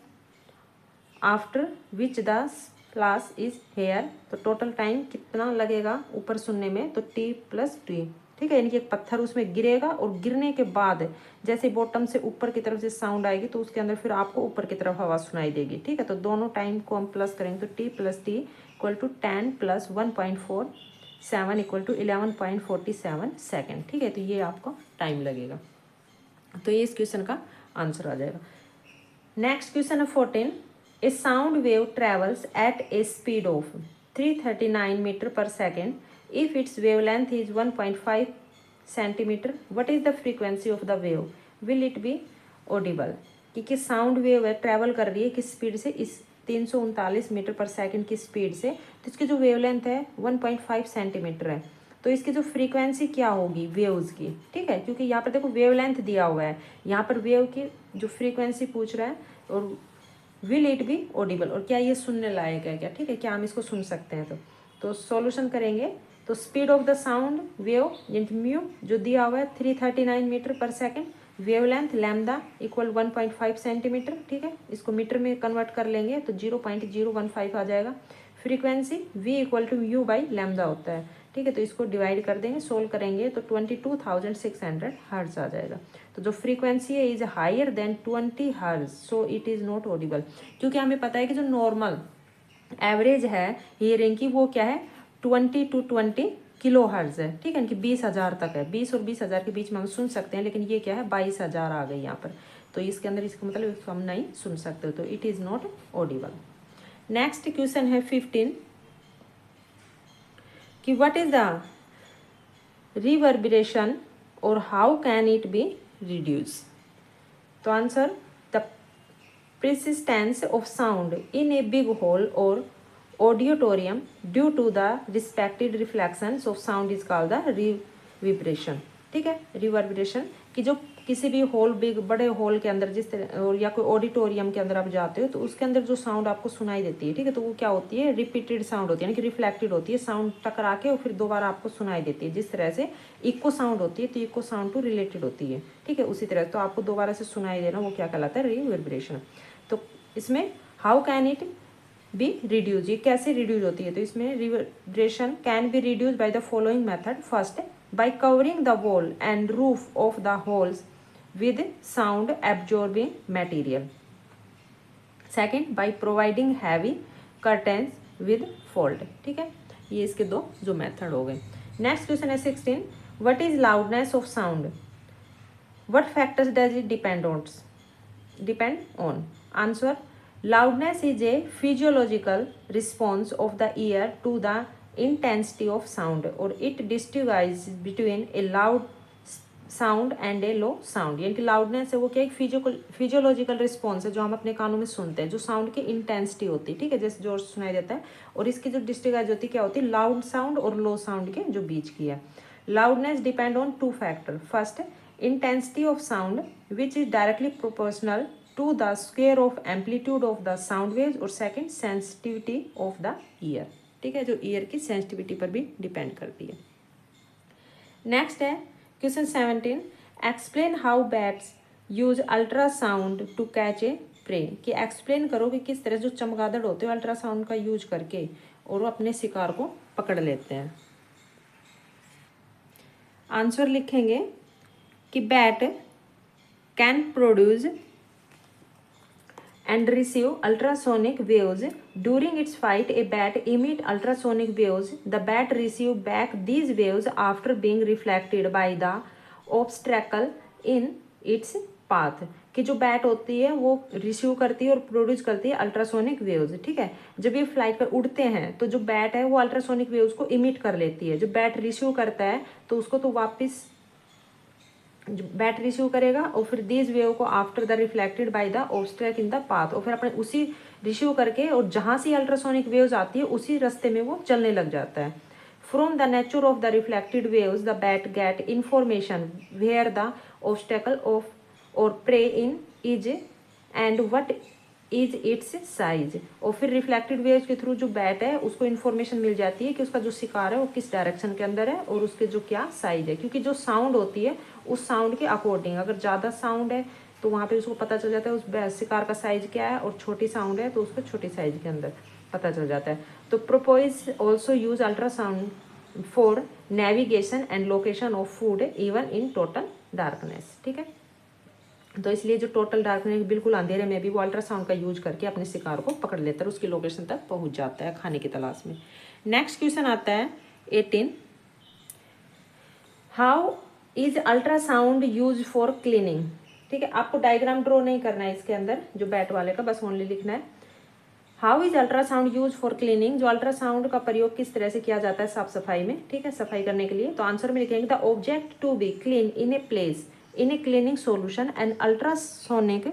after which the class is heard, तो टोटल टाइम कितना लगेगा ऊपर सुनने में, तो T प्लस T, ठीक है। यानी कि एक पत्थर उसमें गिरेगा, और गिरने के बाद जैसे बॉटम से ऊपर की तरफ से साउंड आएगी, तो उसके अंदर फिर आपको ऊपर की तरफ आवाज़ सुनाई देगी, ठीक है। तो दोनों टाइम को हम प्लस करेंगे, तो T plus T equal to 10 plus 1.47 equal to 11.47 second, ठीक है। तो ये आपको टाइम लगेगा, तो ये इस क्वेश्चन का आंसर आ जाएगा। नेक्स्ट क्वेश्चन है 14। A sound wave travels at a speed of 339 metre per second if its wave length is 1.5 centimetre, what is the frequency of the wave, will it be audible. क्योंकि साउंड वेव है ट्रेवल कर रही है किस स्पीड से, इस 339 मीटर पर सेकेंड की स्पीड से, तो इसकी जो वेव लेंथ है 1.5 सेंटीमीटर है। तो इसकी जो फ्रीक्वेंसी क्या होगी वेव्स की, ठीक है, क्योंकि यहाँ पर देखो वेव लेंथ दिया हुआ है, यहाँ पर वेव की जो फ्रीक्वेंसी पूछ रहा है, और विल इट बी ऑडिबल, और क्या ये सुनने लायक है क्या, ठीक है, क्या हम इसको सुन सकते हैं। तो सॉल्यूशन करेंगे, तो speed of the sound wave यानी म्यू जो दिया हुआ है 339 metre per second, wave length lambda equal 1.5 centimetre, ठीक है। इसको मीटर में कन्वर्ट कर लेंगे तो 0.015 आ जाएगा। Frequency v equal to U by lambda होता है, ठीक है। तो इसको डिवाइड कर देंगे, सोल्व करेंगे तो 22,600 हर्ट्ज आ जाएगा। तो जो फ्रीक्वेंसी है is higher than 20 hertz, so it is not audible. क्योंकि हमें पता है कि जो नॉर्मल एवरेज है हियरिंग की वो क्या है 20 to 20 किलो हर्ट्ज है, ठीक है, यानी कि 20,000 तक है, 20 और 20,000 के बीच में हम सुन सकते हैं, लेकिन ये क्या है 22,000 आ गई यहाँ पर, तो इसके अंदर इसका मतलब इसको हम नहीं सुन सकते, तो it is not audible. Next question है 15 कि व्हाट इज द रिवर्बरेशन और how can it be reduce. तो answer the persistence of sound in a big hall or auditorium due to the respected reflections of sound is called the reverberation, ठीक है। रिवर्बरेशन कि जो किसी भी हॉल बिग बड़े हॉल के अंदर जिस तरह, और या कोई ऑडिटोरियम के अंदर आप जाते हो, तो उसके अंदर जो साउंड आपको सुनाई देती है, ठीक है, तो वो क्या होती है रिपीटेड साउंड होती है, यानी कि रिफ्लेक्टेड होती है, साउंड टकरा के और फिर दोबारा आपको सुनाई देती है। जिस तरह से इको साउंड होती है, तो इको साउंड टू रिलेटेड होती है, ठीक है, उसी तरह तो आपको दोबारा से सुनाई देना वो क्या कहलाता है रिवर्बरेशन। तो इसमें how can it B reduce, ये कैसे रिड्यूज होती है, तो इसमें reverberation can be reduce bye the following method. First, by covering the wall and roof of the halls with sound absorbing material. Second, by providing heavy curtains with fold, ठीक है। ये इसके दो जो मेथड हो गए। नेक्स्ट क्वेश्चन है 16, what is loudness of sound, what factors does it depend on? Answer, loudness is a physiological response of the ear to the intensity of sound, और it distinguishes between a loud sound and A low sound. यानी कि लाउडनेस है वो क्या एक फिजियोलॉजिकल रिस्पॉन्स है जो हम अपने कानों में सुनते हैं, जो साउंड की इंटेंसिटी होती है, ठीक है, जैसे जोर सुनाई देता है, और इसकी जो डिस्टिंग्विश होती है क्या होती है लाउड साउंड और लो साउंड के जो बीच की है। Loudness depend on two factor. First, intensity of sound which is directly proportional to the square of amplitude of the sound waves, और second sensitivity of the ear, ठीक है, जो ईयर की सेंसिटिविटी पर भी डिपेंड करती है। नेक्स्ट है question 17, explain how bats use ultrasound to catch a prey, कि एक्सप्लेन करो कि किस तरह जो चमगादड़ होते हैं अल्ट्रासाउंड का यूज करके और वो अपने शिकार को पकड़ लेते हैं। आंसर लिखेंगे कि bat can produce and receive ultrasonic waves. During its fight, a bat emit ultrasonic waves. The bat receive back these waves after being reflected by the obstacle in its path. कि जो बैट होती है वो रिसीव करती है और प्रोड्यूस करती है अल्ट्रासोनिक वेव्स, ठीक है। जब ये फ्लाइट कर उड़ते हैं तो जो बैट है वो अल्ट्रासोनिक वेव्स को इमिट कर लेती है। जब बैट रिसीव करता है तो उसको तो वापस बैट रिसीव करेगा और फिर दीज वेव को after the reflected by the obstacle in the path, और फिर अपने उसी रिसीव करके और जहाँ से अल्ट्रासोनिक वेव्स आती है उसी रास्ते में वो चलने लग जाता है। From the nature of the reflected waves the bat get information where the obstacle of और prey in is and what is its size, और फिर रिफ्लेक्टेड वेव्स के थ्रू जो बैट है उसको इन्फॉर्मेशन मिल जाती है कि उसका जो शिकार है वो किस डायरेक्शन के अंदर है और उसके जो क्या साइज है, क्योंकि जो साउंड होती है उस साउंड के अकॉर्डिंग, अगर ज़्यादा साउंड है तो वहाँ पे उसको पता चल जाता है उस शिकार का साइज क्या है, और छोटी साउंड है तो उसको छोटी साइज के अंदर पता चल जाता है। तो porpoise also use ultrasound for navigation and location of food even in total darkness, ठीक है। तो इसलिए जो टोटल डार्कनेस बिल्कुल अंधेरे में भी वो अल्ट्रासाउंड का यूज करके अपने शिकार को पकड़ लेता है, उसकी लोकेशन तक पहुंच जाता है खाने की तलाश में। नेक्स्ट क्वेश्चन आता है 18, how is ultrasound use for cleaning, ठीक है। आपको डायग्राम ड्रॉ नहीं करना है इसके अंदर जो बैट वाले का, बस ओनली लिखना है how is ultrasound use for cleaning, जो अल्ट्रासाउंड का प्रयोग किस तरह से किया जाता है साफ सफाई में, ठीक है, सफाई करने के लिए। तो आंसर में लिखेंगे the object to be clean in a place in a cleaning solution and ultrasonic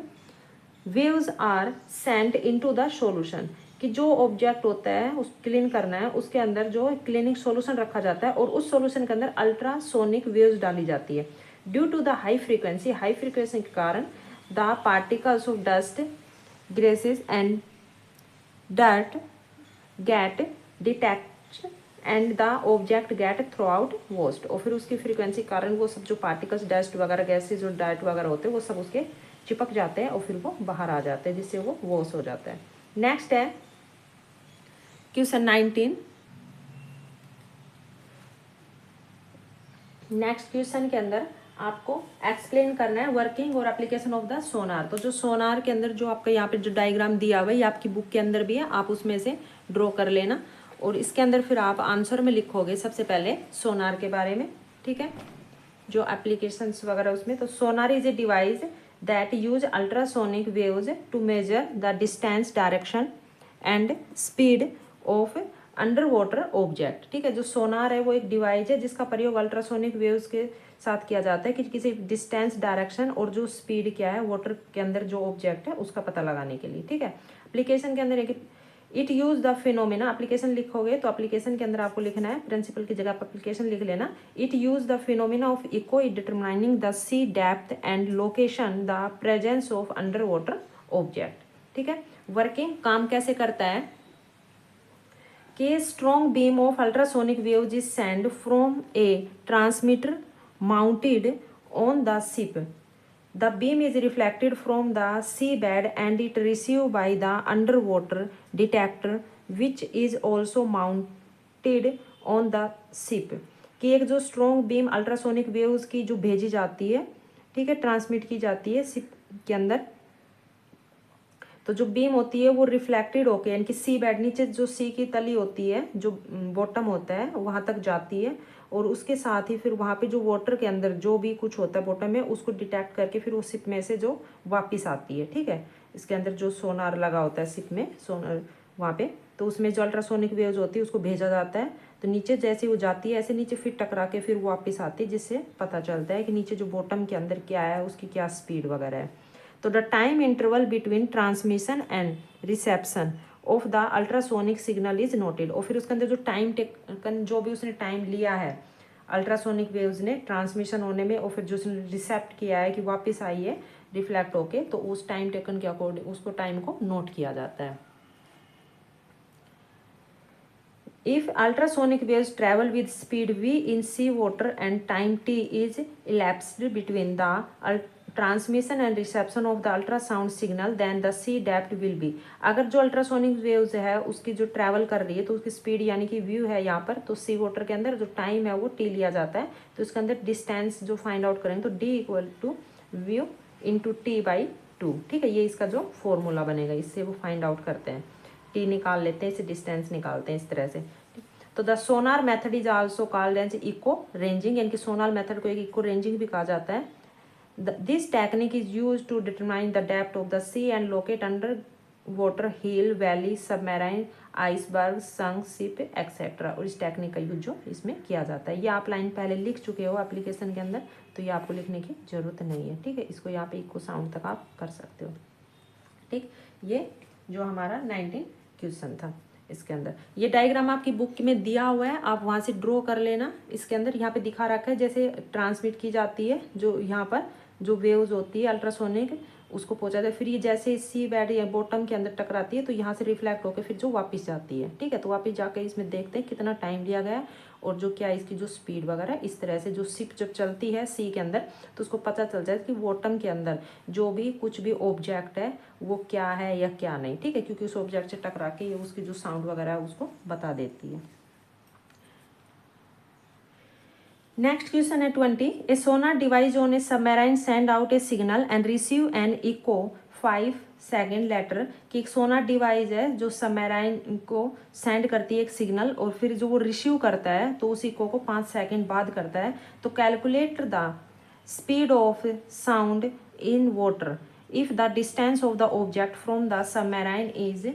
waves are sent into the solution, कि जो ऑब्जेक्ट होता है उस क्लीन करना है उसके अंदर जो क्लीनिंग सॉल्यूशन रखा जाता है और उस सॉल्यूशन के अंदर अल्ट्रासोनिक वेव्स डाली जाती है। Due to the high frequency के कारण the particles of dust gases and dirt get detect and the object get through out washed, और फिर उसकी फ्रीक्वेंसी के कारण वो सब जो पार्टिकल्स डस्ट वगैरह गैसेज और डार्ट वगैरह होते हैं वो सब उसके चिपक जाते हैं और फिर वो बाहर आ जाते हैं जिससे वो वॉश हो जाता है। नेक्स्ट है क्वेश्चन 19, नेक्स्ट क्वेश्चन के अंदर आपको एक्सप्लेन करना है वर्किंग और एप्लीकेशन ऑफ द सोनार। तो जो सोनार के अंदर जो आपका यहाँ पे जो डायग्राम दिया हुआ है ये आपकी बुक के अंदर भी है, आप उसमें से ड्रॉ कर लेना और इसके अंदर फिर आप आंसर में लिखोगे सबसे पहले सोनार के बारे में, ठीक है, जो एप्लीकेशंस वगैरह उसमें। तो sonar is a device that use ultrasonic waves to measure the distance, direction and speed of under water object, ठीक है। जो सोनार है वो एक डिवाइस है जिसका प्रयोग अल्ट्रासोनिक वेव्स के साथ किया जाता है कि किसी डिस्टेंस, डायरेक्शन और जो स्पीड क्या है वाटर के अंदर जो ऑब्जेक्ट है उसका पता लगाने के लिए, ठीक है। एप्लीकेशन के अंदर एक it use the phenomena, application लिखोगे तो एप्लीकेशन के अंदर आपको लिखना है, प्रिंसिपल की जगह आप एप्लीकेशन लिख लेना। It use the phenomena of echo determining the sea depth and location the presence of under water object, ठीक है। वर्किंग काम कैसे करता है कि strong beam of ultrasonic waves is send from a transmitter mounted on the ship. The beam is reflected from the seabed and it received by the underwater detector which is also mounted on the ship. कि एक जो स्ट्रॉन्ग बीम अल्ट्रासोनिक वेव्स की जो भेजी जाती है, ठीक है, ट्रांसमिट की जाती है शिप के अंदर, तो जो बीम होती है वो रिफ्लेक्टेड होके यानी कि सी बेड नीचे जो सी की तली होती है जो बॉटम होता है वहाँ तक जाती है और उसके साथ ही फिर वहाँ पे जो वाटर के अंदर जो भी कुछ होता है बॉटम में उसको डिटेक्ट करके फिर वो शिप में से जो वापस आती है, ठीक है। इसके अंदर जो सोनार लगा होता है शिप में सोनार वहाँ पे, तो उसमें जो अल्ट्रासोनिक वेव्स होती है उसको भेजा जाता है, तो नीचे जैसे वो जाती है ऐसे नीचे फिर टकरा के फिर वापस आती है जिससे पता चलता है कि नीचे जो बॉटम के अंदर क्या है उसकी क्या स्पीड वगैरह है। तो the time interval between transmission and reception of the ultrasonic signal is noted, और फिर उसके अंदर जो टाइम टेकन जो भी उसने टाइम लिया है अल्ट्रासोनिक वेव्स ने ट्रांसमिशन होने में और फिर जो उसने रिसेप्ट किया है कि वापस आई है रिफ्लेक्ट होके, तो उस टाइम टेकन के अकॉर्डिंग उसको टाइम को नोट किया जाता है। If ultrasonic waves travel with speed v in sea water and time t is elapsed between the transmission and reception of the ultrasound signal, then the sea depth will be। अगर जो अल्ट्रासोनिक वेव्स है उसकी जो ट्रैवल कर रही है तो उसकी स्पीड यानी कि व्यू है यहाँ पर, तो सी वाटर के अंदर जो टाइम है वो टी लिया जाता है, तो इसके अंदर डिस्टेंस जो फाइंड आउट करेंगे तो D equal to V into T by two. ठीक है, ये इसका जो फॉर्मूला बनेगा, इससे वो फाइंड आउट करते हैं, टी निकाल लेते हैं, इसे डिस्टेंस निकालते हैं इस तरह से। तो the sonar method is also called as echo ranging, यानी कि सोनार मेथड को एक इको रेंजिंग भी कहा जाता है। This technique is use to determine the depth of the sea and locate under water hill valley submarine iceberg sunk ship etcetera. और इस टेक्निक का यूज जो इसमें किया जाता है, ये आप लाइन पहले लिख चुके हो एप्लीकेशन के अंदर, तो ये आपको लिखने की जरूरत नहीं है। ठीक है, इसको यहाँ पे इको साउंड तक आप कर सकते हो। ठीक, ये जो हमारा 19 क्वेश्चन था इसके अंदर, ये डायग्राम आपकी बुक में दिया हुआ है, आप वहाँ से ड्रॉ कर लेना। इसके अंदर यहाँ पे दिखा रखा है जैसे ट्रांसमिट की जाती है, जो यहाँ पर जो वेव्स होती है अल्ट्रासोनिक उसको पहुँचाता है, फिर ये जैसे सी बेड या बॉटम के अंदर टकराती है तो यहाँ से रिफ्लेक्ट होकर फिर जो वापस जाती है। ठीक है, तो वापस जाकर इसमें देखते हैं कितना टाइम लिया गया है और जो क्या इसकी जो स्पीड वगैरह, इस तरह से जो शिप जब चलती है सी के अंदर तो उसको पता चल जाए कि बॉटम के अंदर जो भी कुछ भी ऑब्जेक्ट है वो क्या है या क्या नहीं। ठीक है, क्योंकि उस ऑब्जेक्ट से टकरा के ये उसकी जो साउंड वगैरह है उसको बता देती है। नेक्स्ट क्वेश्चन है 20। A sonar device on a submarine send out a signal and receive an echo 5 second later, कि एक सोनार डिवाइस है जो सबमरीन को सेंड करती है एक सिग्नल और फिर जो वो रिसीव करता है तो उस इको को 5 सेकेंड बाद करता है। तो calculate the speed of sound in water if the distance of the object from the submarine is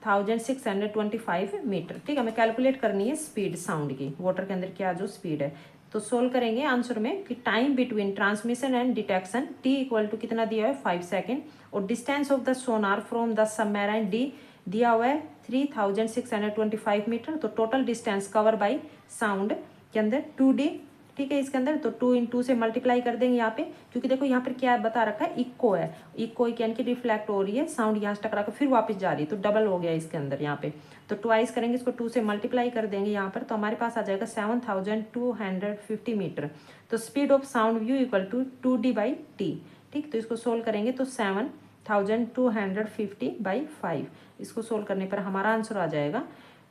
3625 metre. ठीक है, हमें कैलकुलेट करनी है स्पीड साउंड की, वाटर के अंदर क्या जो स्पीड है। तो सोल्व करेंगे आंसर में कि time between transmission and detection T equal to कितना दिया है 5 सेकेंड, और distance of the sonar from the submarine D दिया हुआ है 3625 मीटर। तो total distance cover by sound के अंदर 2D। ठीक है, इसके अंदर तो 2 × 2 से मल्टीप्लाई कर देंगे यहाँ पे, क्योंकि देखो यहाँ पर क्या बता रखा है, इको है, इको यानी कि रिफ्लेक्ट हो रही है साउंड, यहाँ से टकरा कर फिर वापस जा रही है, तो डबल हो गया इसके अंदर यहाँ पे। तो ट्वाइस करेंगे, इसको 2 से मल्टीप्लाई कर देंगे यहाँ पर, तो हमारे पास आ जाएगा 7250 मीटर। तो speed of sound V equal to 2D/T। ठीक, तो इसको सोल्व करेंगे तो 7250/5, इसको सोल्व करने पर हमारा आंसर आ जाएगा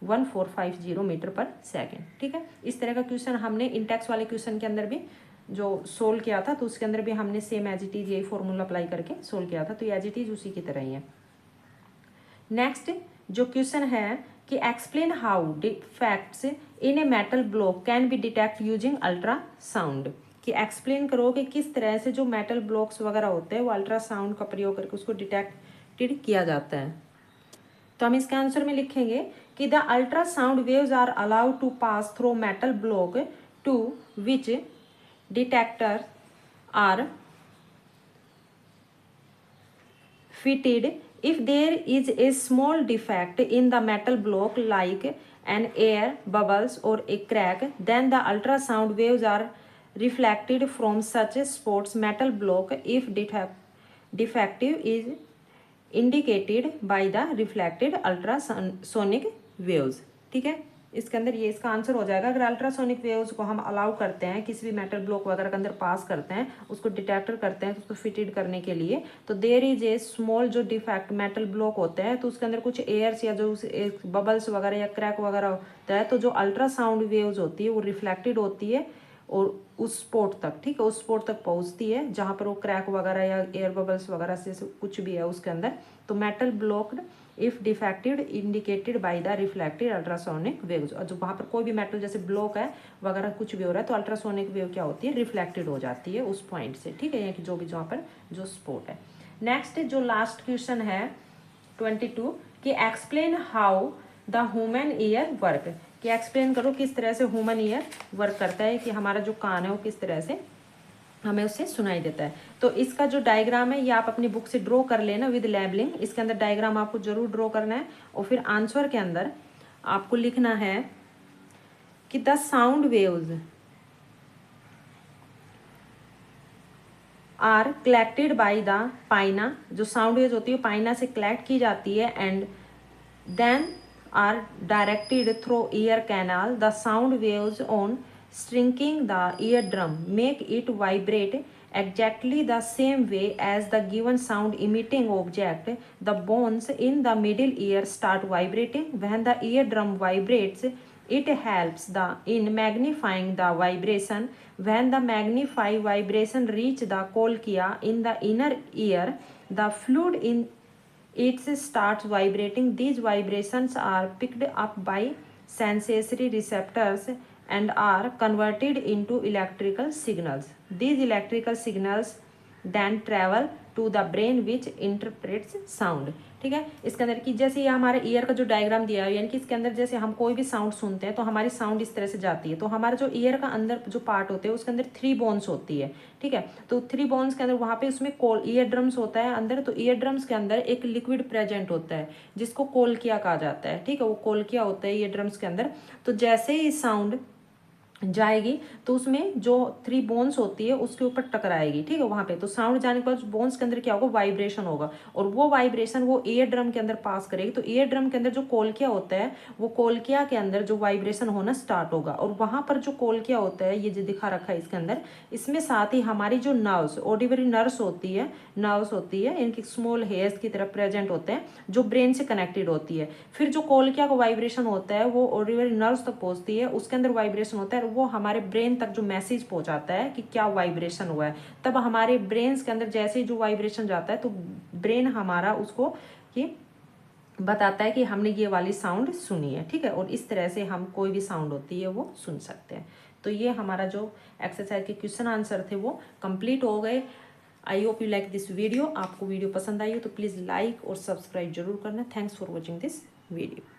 1450 मीटर पर सेकेंड। ठीक है, इस तरह का क्वेश्चन हमने इंटेक्स वाले क्वेश्चन के अंदर भी जो सोल्व किया था, तो उसके अंदर भी हमने सेम एज इट इज यही फॉर्मूला अप्लाई करके सोल्व किया था, तो एज इट इज उसी की तरह ही है। नेक्स्ट जो क्वेश्चन है कि explain how defects in a metal block can be detect using ultrasound, कि एक्सप्लेन करो कि किस तरह से जो मेटल ब्लॉक्स वगैरह होते हैं वो अल्ट्रासाउंड का प्रयोग करके उसको डिटेक्टेड किया जाता है। तो हम इसके आंसर में लिखेंगे कि the ultrasound waves are allowed to pass through metal block to which detector are fitted. If there is a small defect in the metal block like an air bubbles or a crack, then the ultrasound waves are reflected from such a sports metal block if defective is indicated by the reflected ultrasonic waves। ठीक है, इसके अंदर ये इसका आंसर हो जाएगा। अगर अल्ट्रासोनिक वेव्स को हम अलाउ करते हैं किसी भी मेटल ब्लॉक वगैरह के अंदर पास करते हैं, उसको डिटेक्टर करते हैं तो उसको फिटेड करने के लिए, तो देयर इज ए स्मॉल जो डिफेक्ट मेटल ब्लॉक होते हैं तो उसके अंदर कुछ एयर्स या जो बबल्स वगैरह या क्रैक वगैरह होता है, तो जो अल्ट्रासाउंड वेव्स होती है वो रिफ्लेक्टेड होती है और उस स्पॉट तक, ठीक है, उस स्पॉट तक पहुंचती है जहाँ पर वो क्रैक वगैरह या एयर बबल्स वगैरह से कुछ भी है उसके अंदर। तो metal blocked if defected indicated by the reflected ultrasonic waves, और जो वहाँ पर कोई भी मेटल जैसे ब्लॉक है वगैरह कुछ भी हो रहा है तो अल्ट्रासोनिक वेव क्या होती है, रिफ्लेक्टेड हो जाती है उस पॉइंट से। ठीक है, कि जो भी जहाँ पर जो स्पॉट है। नेक्स्ट जो लास्ट क्वेश्चन है 22 कि explain how the human ear work, कि एक्सप्लेन करो किस तरह से ह्यूमन ईयर वर्क करता है, कि हमारा जो कान है वो किस तरह से हमें उससे सुनाई देता है। तो इसका जो डायग्राम है ये आप अपनी बुक से ड्रॉ कर लेना विद लेबलिंग। इसके अंदर डायग्राम आपको जरूर ड्रॉ करना है और फिर आंसर के अंदर आपको लिखना है कि the sound waves are collected by the pinna, जो साउंड वेव्स होती है पाइना से कलेक्ट की जाती है, and then are directed through ear canal. The sound waves on shrinking the eardrum make it vibrate exactly the same way as the given sound emitting object. The bones in the middle ear start vibrating. When the eardrum vibrates, it helps in magnifying the vibration. When the magnified vibration reach the cochlea in the inner ear, the fluid in it starts vibrating. These vibrations are picked up by sensory receptors and are converted into electrical signals. These electrical signals then travel to the brain which interprets sound. ठीक है, इसके अंदर की जैसे ये हमारे ईयर का जो डायग्राम दिया है, यानी कि इसके अंदर जैसे हम कोई भी साउंड सुनते हैं तो हमारी साउंड इस तरह से जाती है। तो हमारा जो ईयर का अंदर जो पार्ट होते हैं उसके अंदर 3 बोन्स होती है। ठीक है, तो 3 बोन्स के अंदर वहाँ पे उसमें ईयर ड्रम्स होता है अंदर। तो ईयर ड्रम्स के अंदर एक लिक्विड प्रेजेंट होता है जिसको कोल्किया कहा जाता है। ठीक है, वो कोल्किया होता है ईयर ड्रम्स के अंदर। तो जैसे ही साउंड जाएगी तो उसमें जो 3 बोन्स होती है उसके ऊपर टकराएगी। ठीक है, वहां पे तो साउंड जाने के बाद बोन्स के अंदर क्या होगा, वाइब्रेशन होगा, और वो वाइब्रेशन वो ईयर ड्रम के अंदर पास करेगी। तो ईयर ड्रम के अंदर जो कोल्किया होता है वो कोल्किया के अंदर जो वाइब्रेशन होना स्टार्ट होगा, और वहां पर जो कोल्किया होता है ये जो दिखा रखा है इसके अंदर, इसमें साथ ही हमारी जो नर्व्स ऑडिटरी नर्व्स होती है इनकी स्मॉल हेयर्स की तरह प्रेजेंट होते हैं जो ब्रेन से कनेक्टेड होती है। फिर जो कोल्किया का वाइब्रेशन होता है वो ऑडिटरी नर्व्स तक पहुंचती है, उसके अंदर वाइब्रेशन होता है, वो हमारे ब्रेन तक जो मैसेज पहुंचाता है कि क्या वाइब्रेशन हुआ है। तब हमारे ब्रेन के अंदर जैसे ही जो वाइब्रेशन जाता है तो ब्रेन हमारा उसको ये बताता है कि हमने ये वाली साउंड सुनी है। ठीक है, और इस तरह से हम कोई भी साउंड होती है वो सुन सकते हैं। तो ये हमारा जो एक्सरसाइज के क्वेश्चन आंसर थे वो कंप्लीट हो गए। I hope you like this video. आपको वीडियो पसंद आई हो तो प्लीज़ लाइक और सब्सक्राइब जरूर करना। Thanks for watching this video.